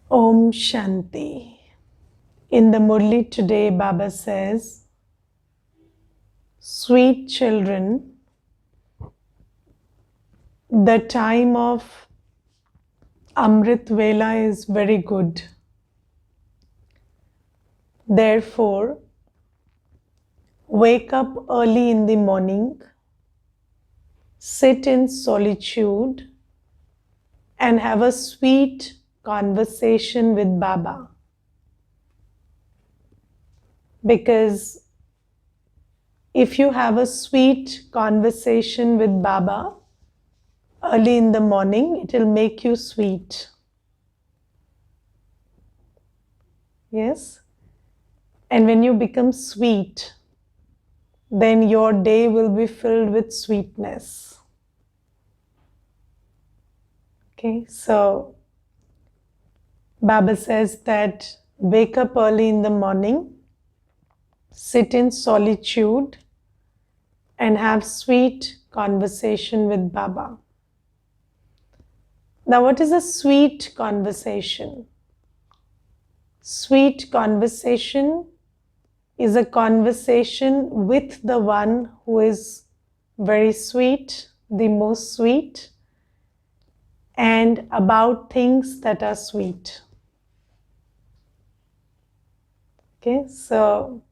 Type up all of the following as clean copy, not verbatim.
Om Shanti. In the Murli today, Baba says, sweet children, the time of Amrit Vela is very good. Therefore, wake up early in the morning, sit in solitude, and have a sweet conversation with Baba. Because if you have a sweet conversation with Baba early in the morning, it will make you sweet. Yes? And when you become sweet, then your day will be filled with sweetness. Okay, so Baba says that wake up early in the morning, sit in solitude, and have sweet conversation with Baba. Now, what is a sweet conversation? Sweet conversation is a conversation with the one who is very sweet, the most sweet, and about things that are sweet. Okay, so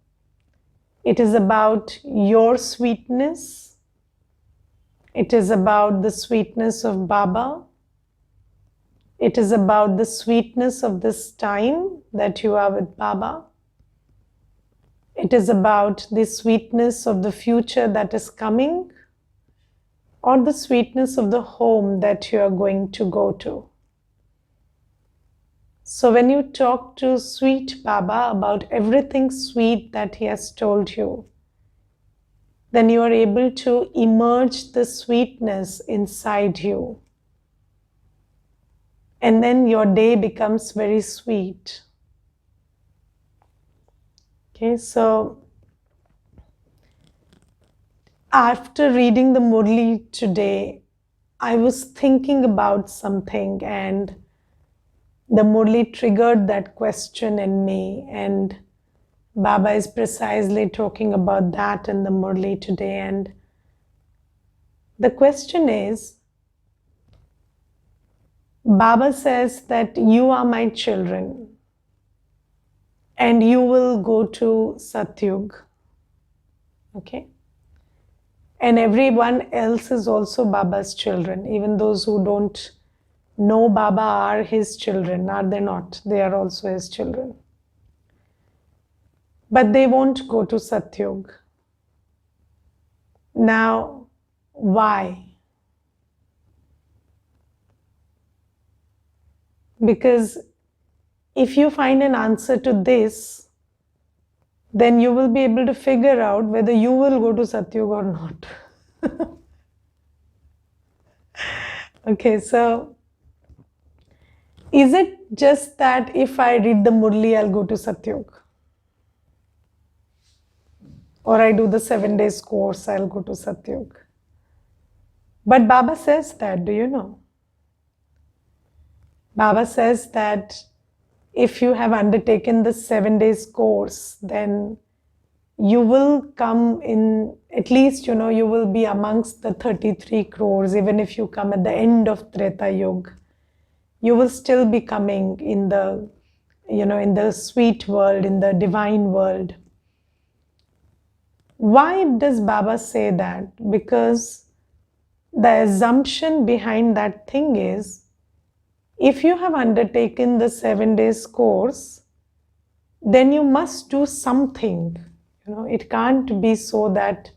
it is about your sweetness. It is about the sweetness of Baba. It is about the sweetness of this time that you are with Baba. It is about the sweetness of the future that is coming, or the sweetness of the home that you are going to go to. So when you talk to sweet Baba about everything sweet that he has told you, then you are able to emerge the sweetness inside you. And then your day becomes very sweet. Okay, so after reading the Murli today, I was thinking about something, and the Murli triggered that question in me, and Baba is precisely talking about that in the Murli today. And the question is, Baba says that you are my children and you will go to Satyug. Okay? And everyone else is also Baba's children. Even those who don't know Baba are his children, are they not? They are also his children. But they won't go to Satyug. Now, why? Because if you find an answer to this, then you will be able to figure out whether you will go to Satyug or not. Okay, so is it just that if I read the Murli, I'll go to Satyug? Or I do the 7 days course, I'll go to Satyug? But Baba says that, do you know? Baba says that if you have undertaken the 7 days course, then you will come in, at least, you will be amongst the 33 crores. Even if you come at the end of Treta Yuga, you will still be coming in the, in the sweet world, in the divine world. Why does Baba say that? Because the assumption behind that thing is, if you have undertaken the 7 days course, then you must do something. It can't be so that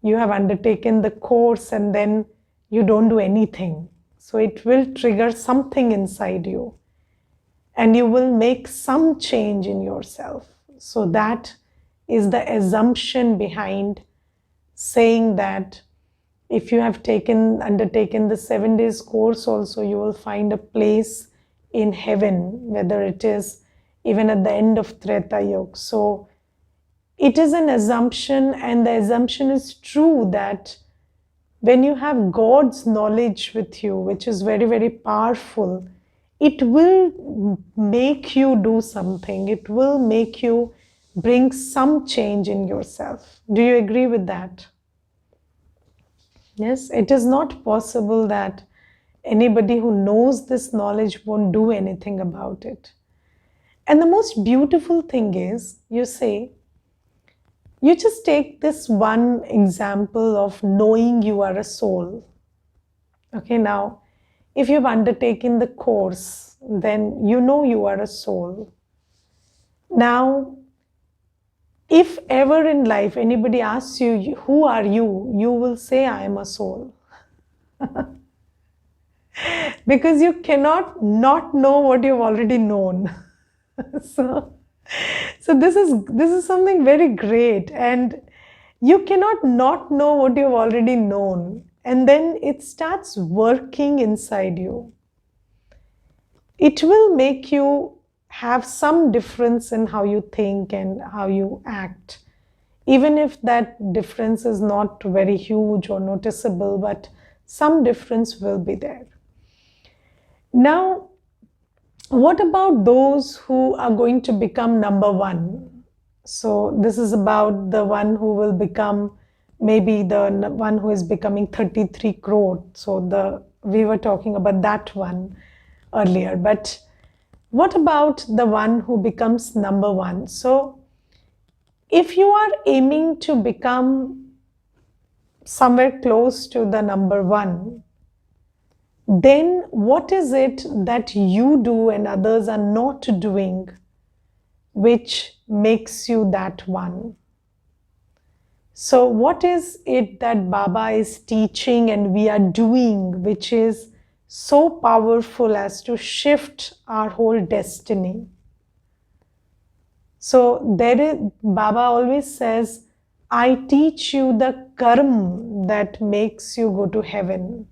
you have undertaken the course and then you don't do anything. So it will trigger something inside you and you will make some change in yourself. So that is the assumption behind saying that if you have undertaken the 7 days course also, you will find a place in heaven, whether it is even at the end of Treta Yuga. So it is an assumption, and the assumption is true that when you have God's knowledge with you, which is very, very powerful, it will make you do something. It will make you bring some change in yourself. Do you agree with that? Yes, it is not possible that anybody who knows this knowledge won't do anything about it. And the most beautiful thing is, you say, you just take this one example of knowing you are a soul. Okay, now, if you've undertaken the course, then you know you are a soul. Now, if ever in life anybody asks you, who are you? You will say, I am a soul. Because you cannot not know what you've already known. so this is something very great, and you cannot not know what you've already known, and then it starts working inside you. It will make you have some difference in how you think and how you act, even if that difference is not very huge or noticeable, but some difference will be there. Now, what about those who are going to become number one? So this is about the one who will become, maybe the one who is becoming 33 crore. So we were talking about that one earlier. But what about the one who becomes number one? So if you are aiming to become somewhere close to the number one, then what is it that you do and others are not doing which makes you that one? So what is it that Baba is teaching and we are doing which is so powerful as to shift our whole destiny? So Baba always says, I teach you the karma that makes you go to heaven.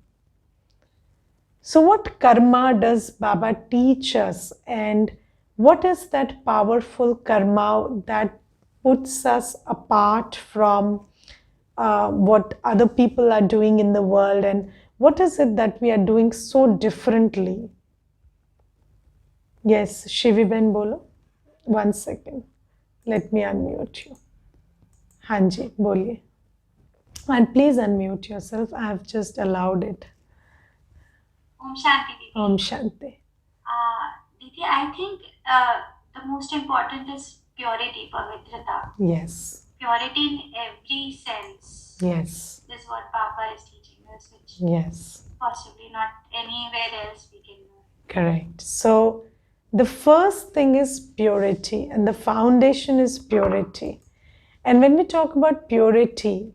So what karma does Baba teach us, and what is that powerful karma that puts us apart from what other people are doing in the world, and what is it that we are doing so differently? Yes, Shiviben bolo. 1 second. Let me unmute you. Hanji, boliye. And please unmute yourself. I have just allowed it. Om Shanti, Didi. Om Shanti. Didi, I think the most important is purity, pavitrata. Yes. Purity in every sense. Yes. This is what Baba is teaching us, which yes. possibly not anywhere else we can know. Correct. So the first thing is purity, and the foundation is purity. And when we talk about purity,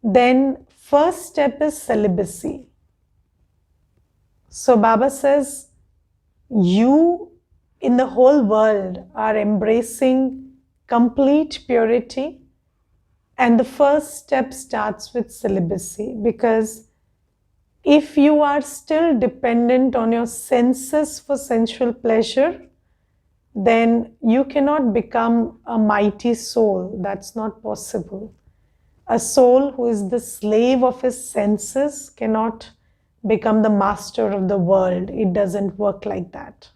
then first step is celibacy. So Baba says, you in the whole world are embracing complete purity, and the first step starts with celibacy, because if you are still dependent on your senses for sensual pleasure, then you cannot become a mighty soul. That's not possible. A soul who is the slave of his senses cannot become the master of the world. It doesn't work like that.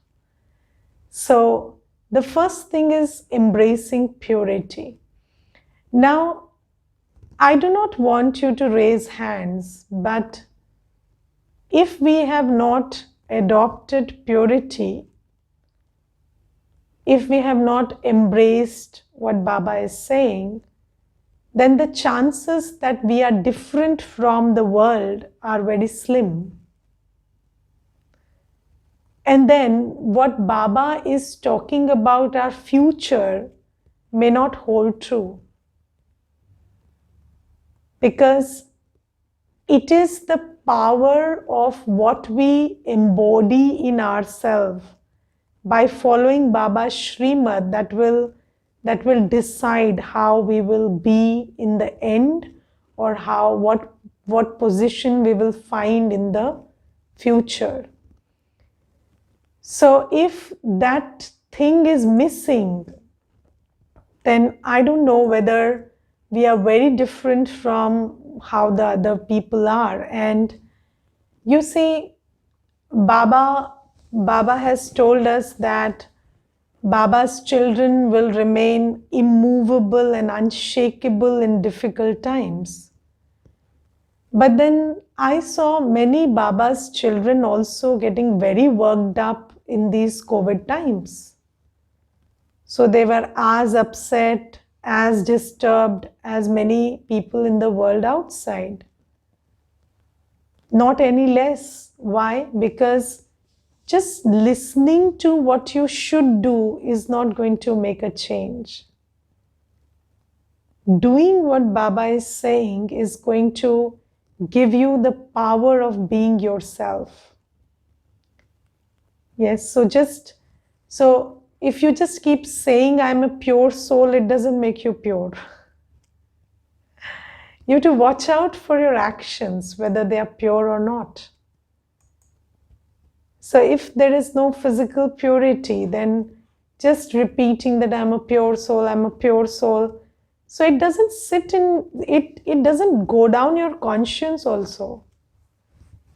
So the first thing is embracing purity. Now, I do not want you to raise hands, but if we have not adopted purity, if we have not embraced what Baba is saying, then the chances that we are different from the world are very slim. And then what Baba is talking about our future may not hold true, because it is the power of what we embody in ourselves by following Baba's Srimad that will decide how we will be in the end, or what position we will find in the future. So if that thing is missing, then I don't know whether we are very different from how the other people are. And you see, Baba Baba has told us that Baba's children will remain immovable and unshakable in difficult times. But then I saw many Baba's children also getting very worked up in these COVID times. So they were as upset, as disturbed as many people in the world outside. Not any less. Why? Because just listening to what you should do is not going to make a change. Doing what Baba is saying is going to give you the power of being yourself. Yes, so if you just keep saying I'm a pure soul, it doesn't make you pure. You have to watch out for your actions, whether they are pure or not. So if there is no physical purity, then just repeating that I'm a pure soul, I'm a pure soul. So it doesn't sit in, it doesn't go down your conscience also.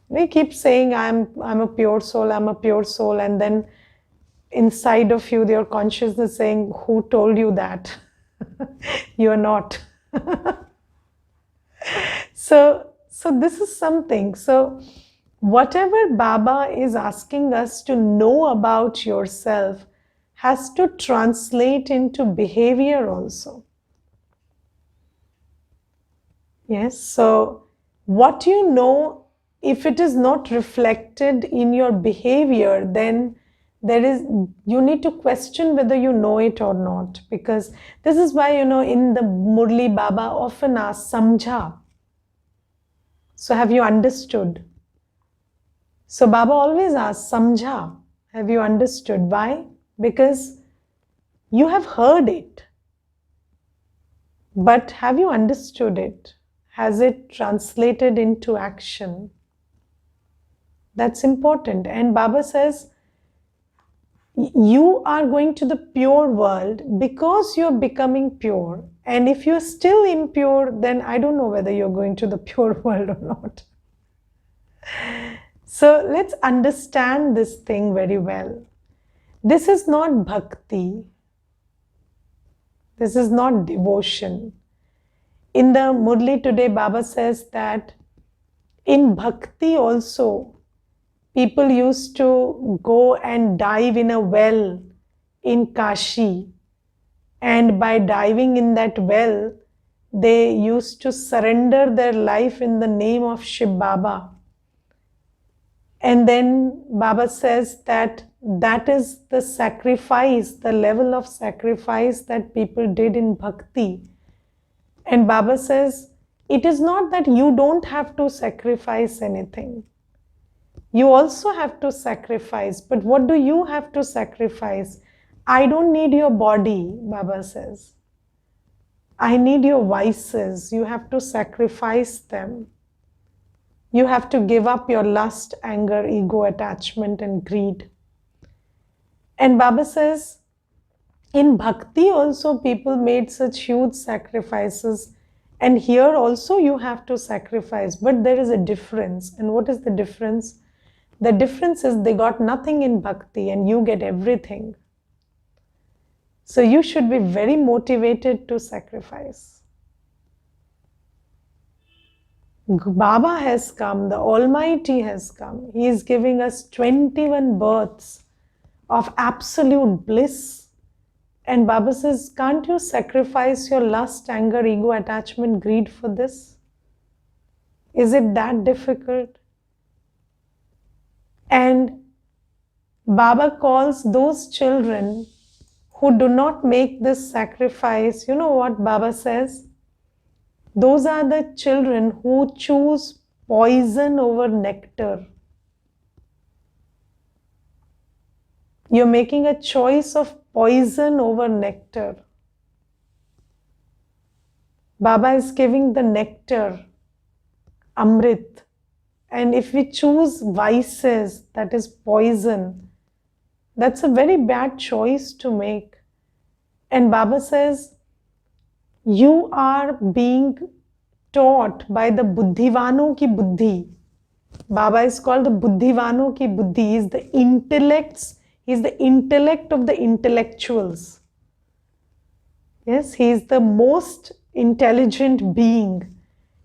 We keep saying I'm a pure soul, I'm a pure soul, and then inside of you, your consciousness saying, who told you that? You're not. So this is something. So whatever Baba is asking us to know about yourself has to translate into behavior also. Yes, so what you know, if it is not reflected in your behavior, then you need to question whether you know it or not. Because this is why, in the Murli, Baba often asks, Samjha. So have you understood? So Baba always asks, Samjha, have you understood? Why? Because you have heard it. But have you understood it? Has it translated into action? That's important. And Baba says, you are going to the pure world because you're becoming pure. And if you're still impure, then I don't know whether you're going to the pure world or not. So let's understand this thing very well. This is not bhakti. This is not devotion. In the Murli today, Baba says that in bhakti also, people used to go and dive in a well in Kashi. And by diving in that well, they used to surrender their life in the name of Shiv Baba. And then Baba says that that is the sacrifice, the level of sacrifice that people did in bhakti. And Baba says, it is not that you don't have to sacrifice anything. You also have to sacrifice. But what do you have to sacrifice? I don't need your body, Baba says. I need your vices. You have to sacrifice them. You have to give up your lust, anger, ego, attachment, and greed. And Baba says, in bhakti also people made such huge sacrifices. And here also you have to sacrifice. But there is a difference. And what is the difference? The difference is they got nothing in bhakti and you get everything. So you should be very motivated to sacrifice. Baba has come, the Almighty has come. He is giving us 21 births of absolute bliss. And Baba says, can't you sacrifice your lust, anger, ego, attachment, greed for this? Is it that difficult? And Baba calls those children who do not make this sacrifice, you know what Baba says? Those are the children who choose poison over nectar. You're making a choice of poison over nectar. Baba is giving the nectar, Amrit. And if we choose vices, that is poison, that's a very bad choice to make. And Baba says, you are being taught by the buddhivano ki buddhi. Baba is called the Buddhivano ki Buddhi. He is the intellects. He is the intellect of the intellectuals. Yes, he is the most intelligent being.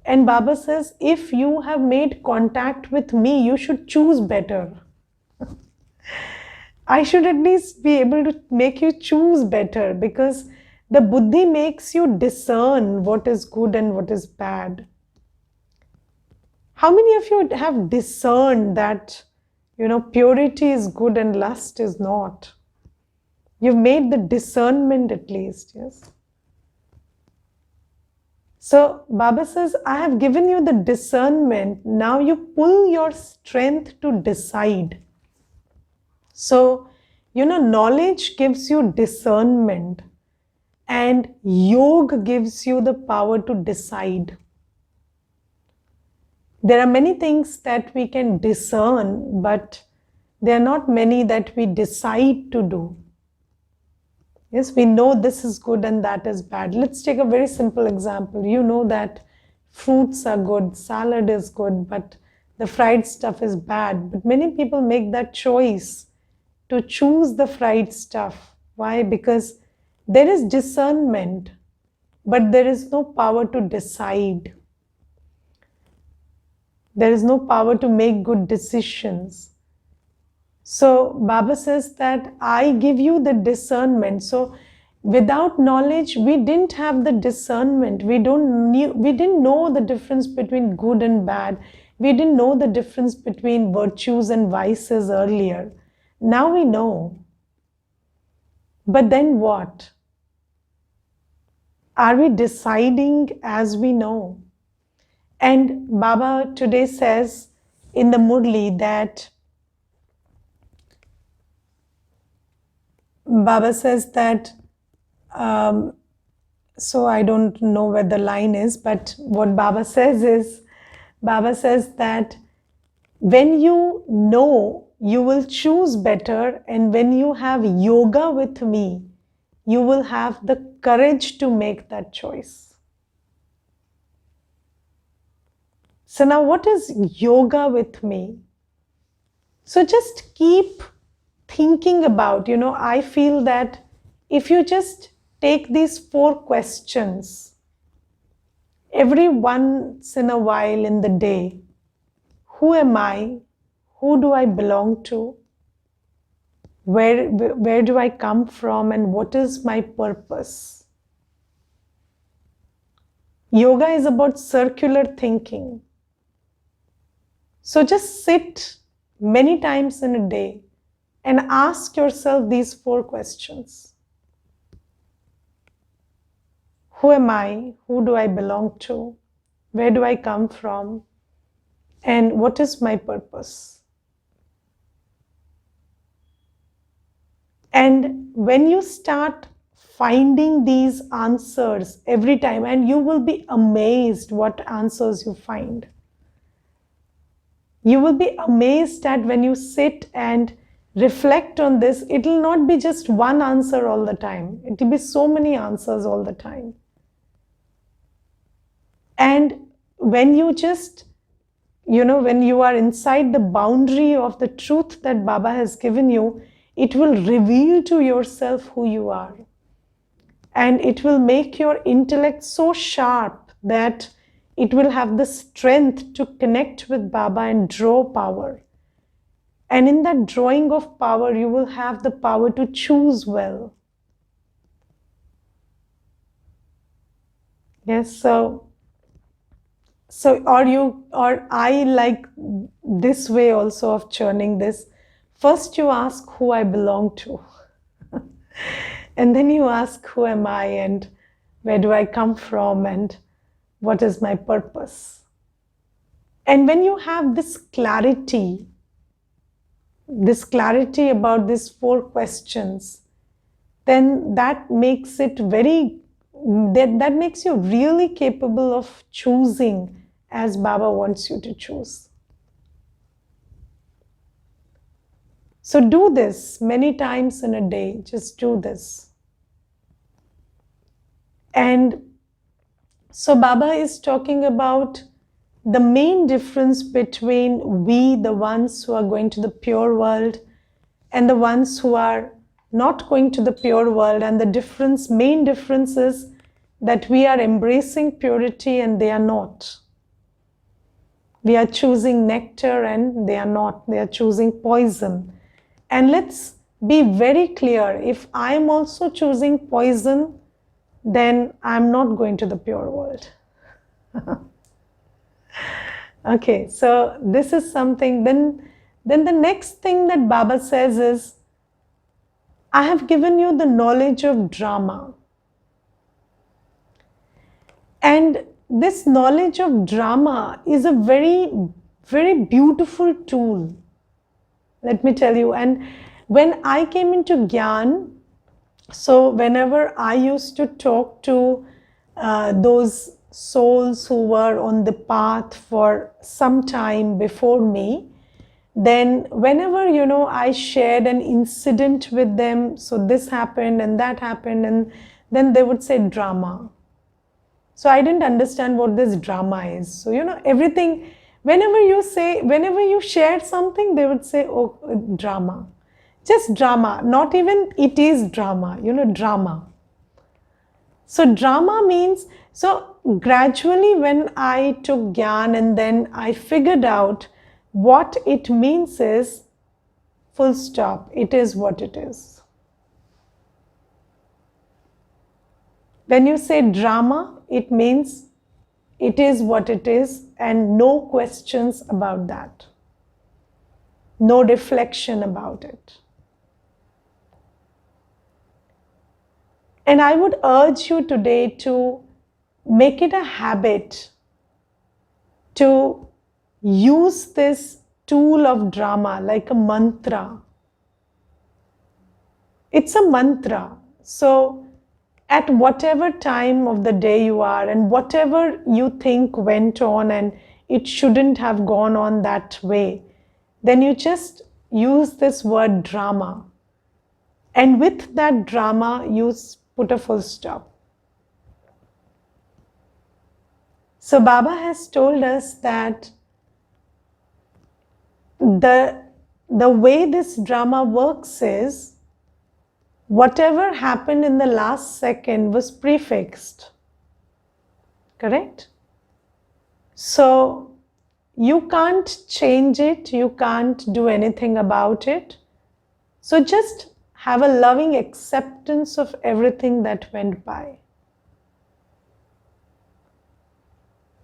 And Baba says, if you have made contact with me, you should choose better. I should at least be able to make you choose better, because the buddhi makes you discern what is good and what is bad. How many of you have discerned that, purity is good and lust is not? You've made the discernment at least, yes? So Baba says, I have given you the discernment. Now you pull your strength to decide. So, knowledge gives you discernment, and yoga gives you the power to decide. There are many things that we can discern, but there are not many that we decide to do. Yes, we know this is good and that is bad. Let's take a very simple example. You know that fruits are good, salad is good, but the fried stuff is bad. But many people make that choice to choose the fried stuff. Why? Because there is discernment, but there is no power to decide. There is no power to make good decisions. So Baba says that I give you the discernment. So without knowledge, we didn't have the discernment. We didn't know the difference between good and bad. We didn't know the difference between virtues and vices earlier. Now we know. But then what? Are we deciding as we know? And Baba today says in the Murli that Baba says that, so I don't know where the line is, but what Baba says is, Baba says that when you know, you will choose better, and when you have yoga with me, you will have the courage to make that choice. So now what is yoga with me? So just keep thinking about, I feel that if you just take these 4 questions every once in a while in the day, who am I? Who do I belong to? Where do I come from, and what is my purpose? Yoga is about circular thinking. So just sit many times in a day and ask yourself these 4 questions. Who am I? Who do I belong to? Where do I come from? And what is my purpose? And when you start finding these answers every time, and you will be amazed what answers you find. You will be amazed at when you sit and reflect on this, it will not be just one answer all the time. It will be so many answers all the time. And when you just, when you are inside the boundary of the truth that Baba has given you, it will reveal to yourself who you are. And it will make your intellect so sharp that it will have the strength to connect with Baba and draw power. And in that drawing of power, you will have the power to choose well. Yes, so or I like this way also of churning this. First you ask who I belong to. And then you ask who am I, and where do I come from, and what is my purpose? And when you have this clarity about these 4 questions, then that makes it that makes you really capable of choosing as Baba wants you to choose. So do this many times in a day. Just do this. And so Baba is talking about the main difference between we, the ones who are going to the pure world, and the ones who are not going to the pure world, and the main difference is that we are embracing purity and they are not. We are choosing nectar and they are not. They are choosing poison. And let's be very clear, if I am also choosing poison, then I'm not going to the pure world. Okay, so this is something. Then the next thing that Baba says is, I have given you the knowledge of drama. And this knowledge of drama is a very, very beautiful tool. Let me tell you. And when I came into Gyan, so whenever I used to talk to those souls who were on the path for some time before me, then whenever, I shared an incident with them, so this happened and that happened, and then they would say drama. So I didn't understand what this drama is. So, everything, whenever you shared something, they would say, oh, drama. Just drama, not even it is drama, drama. So drama means, so gradually when I took Gyan and then I figured out what it means is, full stop, it is what it is. When you say drama, it means it is what it is and no questions about that. No reflection about it. And I would urge you today to make it a habit to use this tool of drama like a mantra. It's a mantra. So at whatever time of the day you are and whatever you think went on and it shouldn't have gone on that way, then you just use this word drama. And with that drama, you put a full stop. So Baba has told us that the way this drama works is, whatever happened in the last second was prefixed. Correct? So you can't change it, you can't do anything about it. So just have a loving acceptance of everything that went by.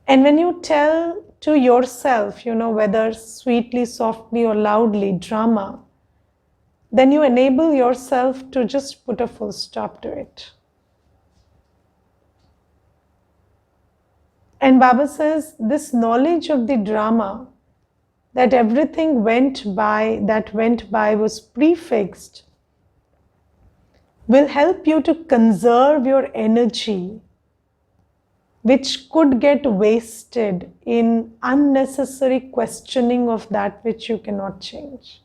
And when you tell to yourself, whether sweetly, softly or loudly, drama, then you enable yourself to just put a full stop to it. And Baba says this knowledge of the drama, that everything that went by was prefixed, will help you to conserve your energy, which could get wasted in unnecessary questioning of that which you cannot change.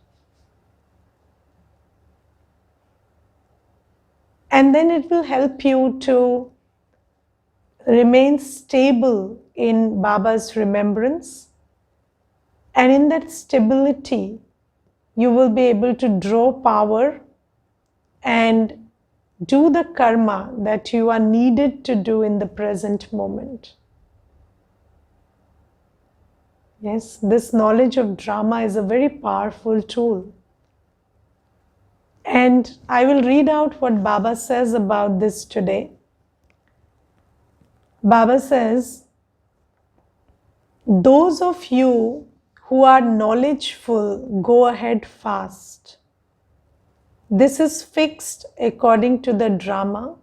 And then it will help you to remain stable in Baba's remembrance. And in that stability, you will be able to draw power and do the karma that you are needed to do in the present moment. Yes, this knowledge of drama is a very powerful tool. And I will read out what Baba says about this today. Baba says, those of you who are knowledgeful, go ahead fast. This is fixed according to the drama.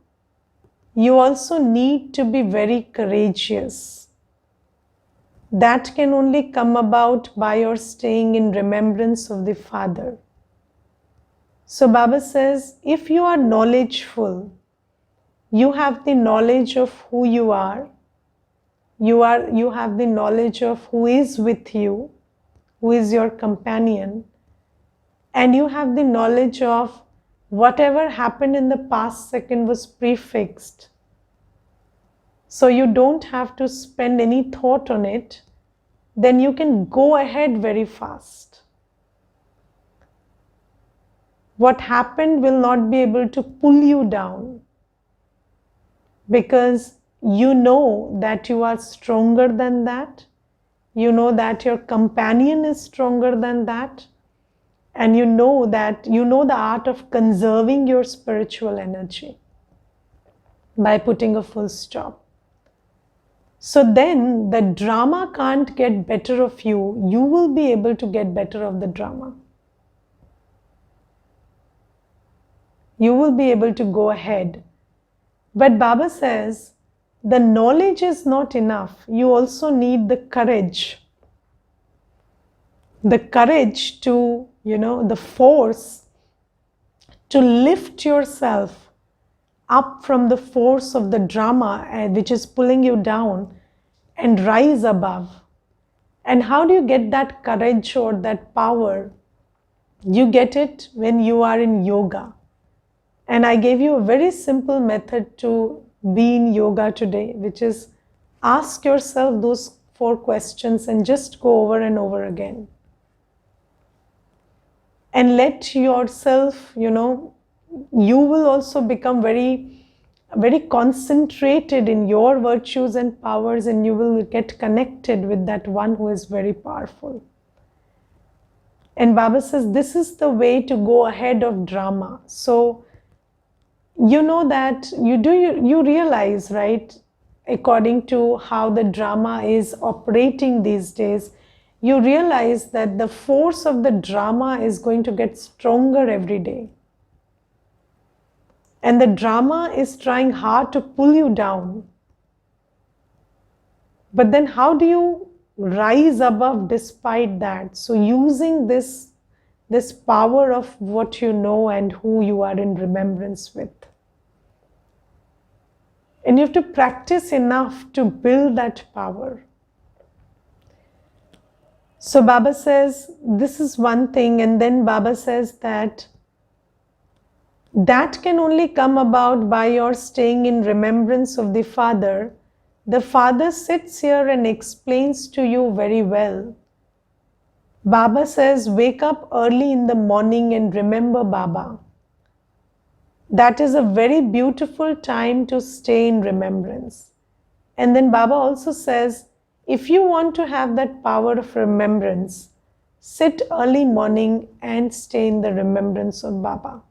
You also need to be very courageous. That can only come about by your staying in remembrance of the Father. So Baba says, if you are knowledgeful, you have the knowledge of who you are. You have the knowledge of who is with you, who is your companion. And you have the knowledge of whatever happened in the past second was prefixed. So you don't have to spend any thought on it. then you can go ahead very fast. What happened will not be able to pull you down, because you know that you are stronger than that. You know that your companion is stronger than that. And you know that you know the art of conserving your spiritual energy by putting a full stop. So then the drama can't get better of you. You will be able to get better of the drama. You will be able to go ahead. But Baba says the knowledge is not enough. You also need the courage. The courage to, the force to lift yourself up from the force of the drama which is pulling you down and rise above. And how do you get that courage or that power? You get it when you are in yoga. And I gave you a very simple method to be in yoga today, which is ask yourself those 4 questions and just go over and over again. And let yourself, you will also become very, very concentrated in your virtues and powers, and you will get connected with that one who is very powerful. And Baba says this is the way to go ahead of drama. So you know that you realize, right, according to how the drama is operating these days, you realize that the force of the drama is going to get stronger every day. And the drama is trying hard to pull you down. But then how do you rise above despite that? So using this power of what you know and who you are in remembrance with. And you have to practice enough to build that power. So Baba says this is one thing, and then Baba says that can only come about by your staying in remembrance of the Father. The Father sits here and explains to you very well. Baba says, wake up early in the morning and remember Baba. That is a very beautiful time to stay in remembrance. And then Baba also says, if you want to have that power of remembrance, sit early morning and stay in the remembrance of Baba.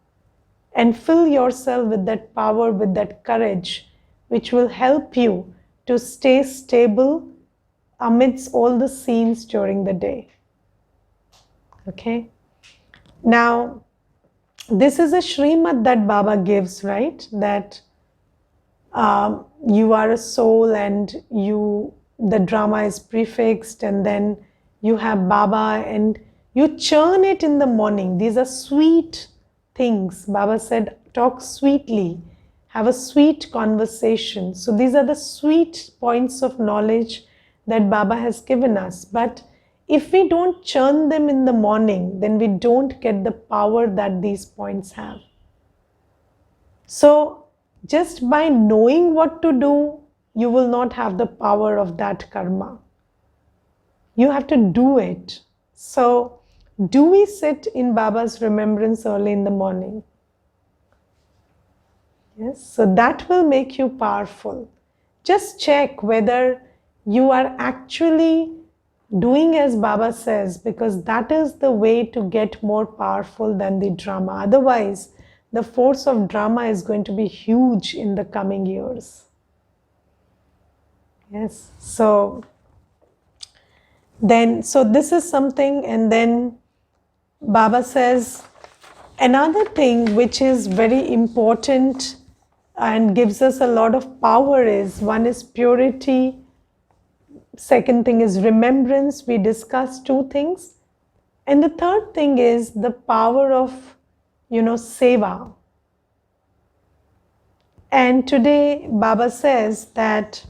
And fill yourself with that power, with that courage, which will help you to stay stable amidst all the scenes during the day. Okay? Now, this is a Srimad that Baba gives, right? That you are a soul and the drama is prefixed, and then you have Baba and you churn it in the morning. These are sweet things. Baba said, talk sweetly, have a sweet conversation. So these are the sweet points of knowledge that Baba has given us. But if we don't churn them in the morning, then we don't get the power that these points have. So just by knowing what to do, you will not have the power of that karma. You have to do it. So do we sit in Baba's remembrance early in the morning? Yes, so that will make you powerful. Just check whether you are actually doing as Baba says, because that is the way to get more powerful than the drama. Otherwise, the force of drama is going to be huge in the coming years. Yes, so this is something, and then Baba says another thing which is very important and gives us a lot of power is, one is purity, second thing is remembrance. We discussed 2 things. And the third thing is the power of, Seva. And today Baba says that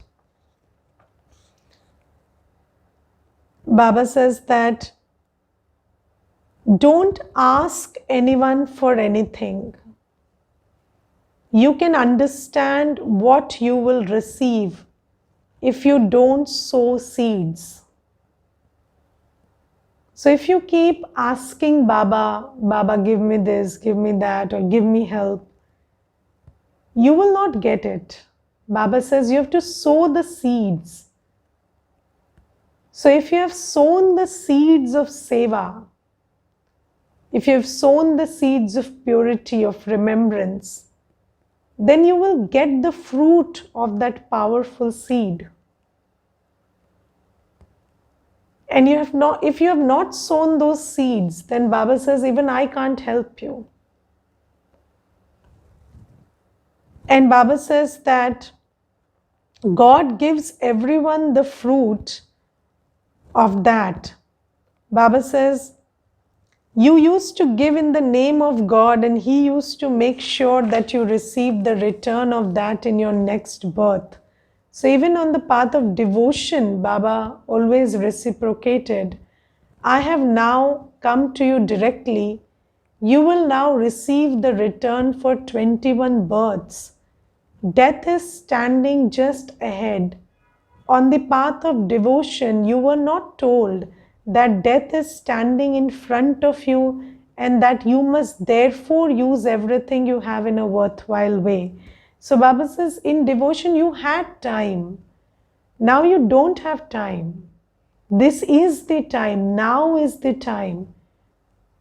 don't ask anyone for anything. You can understand what you will receive if you don't sow seeds. So if you keep asking Baba, Baba, give me this, give me that, or give me help, you will not get it. Baba says you have to sow the seeds. So if you have sown the seeds of Seva, if you have sown the seeds of purity, of remembrance, then you will get the fruit of that powerful seed. And if you have not sown those seeds, then Baba says, even I can't help you. And Baba says that God gives everyone the fruit of that. Baba says, you used to give in the name of God, and He used to make sure that you receive the return of that in your next birth. So even on the path of devotion, Baba always reciprocated. I have now come to you directly. You will now receive the return for 21 births. Death is standing just ahead. On the path of devotion, you were not told that death is standing in front of you and that you must therefore use everything you have in a worthwhile way. So Baba says, in devotion you had time. Now you don't have time. This is the time. Now is the time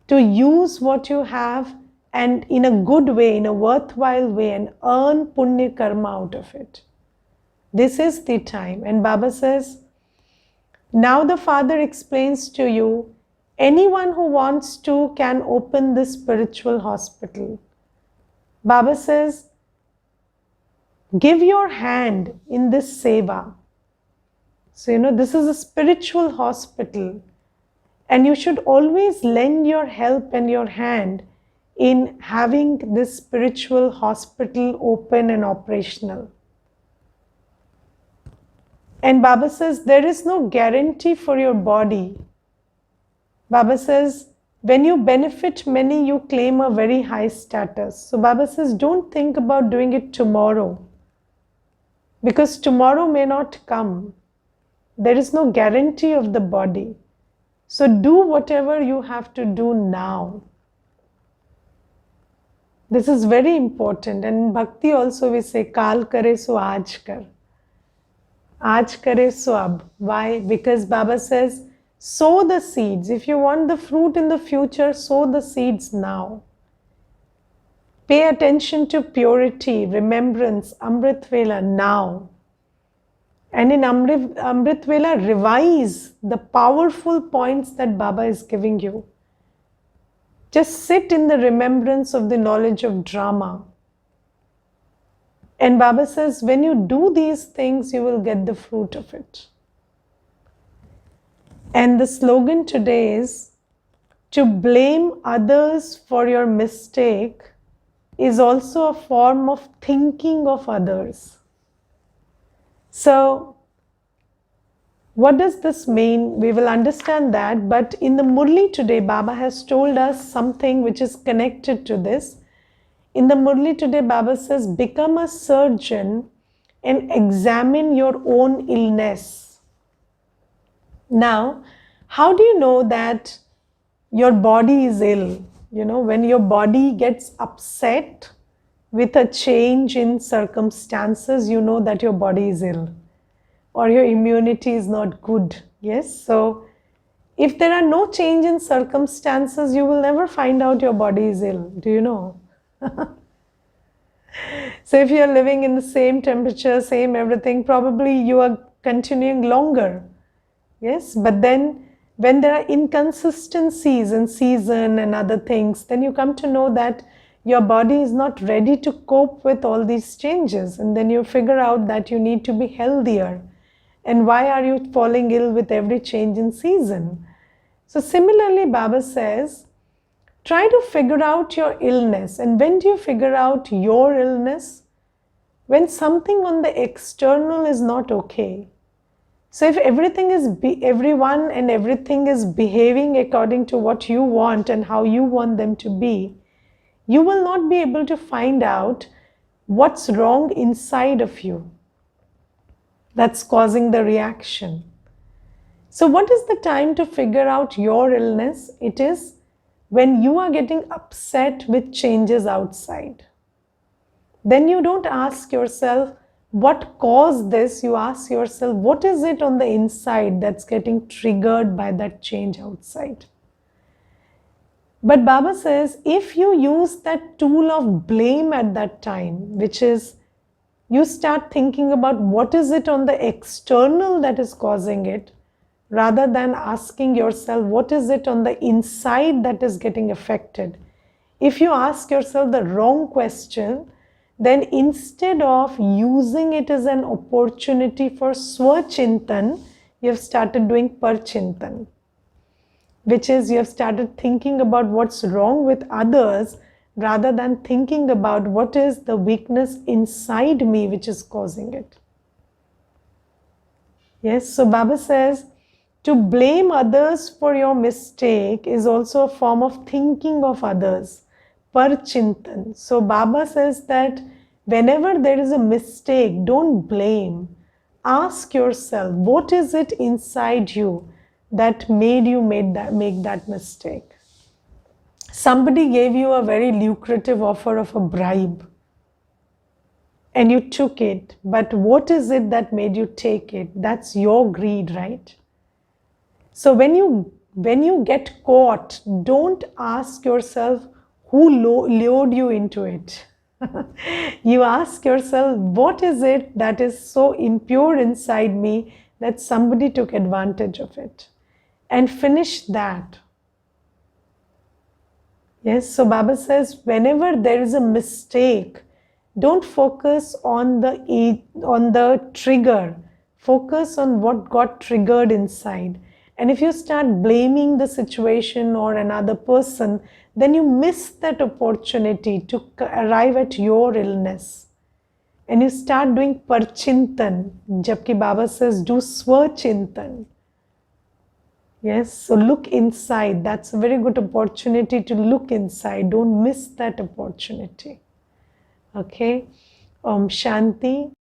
to use what you have and in a good way, in a worthwhile way, and earn punya karma out of it. This is the time. And Baba says, now the Father explains to you, anyone who wants to can open this spiritual hospital. Baba says, give your hand in this seva. So, this is a spiritual hospital. And you should always lend your help and your hand in having this spiritual hospital open and operational. And Baba says, there is no guarantee for your body. Baba says, when you benefit many, you claim a very high status. So Baba says, don't think about doing it tomorrow, because tomorrow may not come. There is no guarantee of the body. So do whatever you have to do now. This is very important. And in Bhakti also we say, Kal kare so aaj kar. Aaj kare so ab. Why? Because Baba says, sow the seeds. If you want the fruit in the future, sow the seeds now. Pay attention to purity, remembrance, Amrit Vela now. And in Amrit Vela, revise the powerful points that Baba is giving you. Just sit in the remembrance of the knowledge of drama. And Baba says, when you do these things, you will get the fruit of it. And the slogan today is, to blame others for your mistake is also a form of thinking of others. So, what does this mean? We will understand that, but in the Murli today, Baba has told us something which is connected to this. In the Murli today, Baba says, become a surgeon and examine your own illness. Now, how do you know that your body is ill? When your body gets upset with a change in circumstances, you know that your body is ill or your immunity is not good. Yes, so if there are no change in circumstances, you will never find out your body is ill. Do you know? So if you are living in the same temperature, same everything, probably you are continuing longer. Yes, but then when there are inconsistencies in season and other things, then you come to know that your body is not ready to cope with all these changes. And then you figure out that you need to be healthier. And why are you falling ill with every change in season? So similarly, Baba says, try to figure out your illness. And when do you figure out your illness? When something on the external is not okay. So if everyone and everything is behaving according to what you want and how you want them to be, you will not be able to find out what's wrong inside of you that's causing the reaction. So what is the time to figure out your illness? It is when you are getting upset with changes outside. Then you don't ask yourself what caused this, you ask yourself what is it on the inside that's getting triggered by that change outside. But Baba says if you use that tool of blame at that time, which is you start thinking about what is it on the external that is causing it, rather than asking yourself what is it on the inside that is getting affected. If you ask yourself the wrong question, then instead of using it as an opportunity for swachintan, you have started doing parchintan, which is you have started thinking about what's wrong with others rather than thinking about what is the weakness inside me which is causing it. Yes, so Baba says to blame others for your mistake is also a form of thinking of others, parchintan. So Baba says that whenever there is a mistake, don't blame. Ask yourself, what is it inside you that made you make that mistake? Somebody gave you a very lucrative offer of a bribe and you took it, but what is it that made you take it? That's your greed, right? So when you get caught, don't ask yourself who lured you into it. You ask yourself, what is it that is so impure inside me that somebody took advantage of it? And finish that. Yes, so Baba says whenever there is a mistake, don't focus on the trigger. Focus on what got triggered inside. And if you start blaming the situation or another person, then you miss that opportunity to arrive at your illness. And you start doing parchintan, jabki Baba says do swachintan. Yes, so look inside. That's a very good opportunity to look inside. Don't miss that opportunity. Okay, Shanti.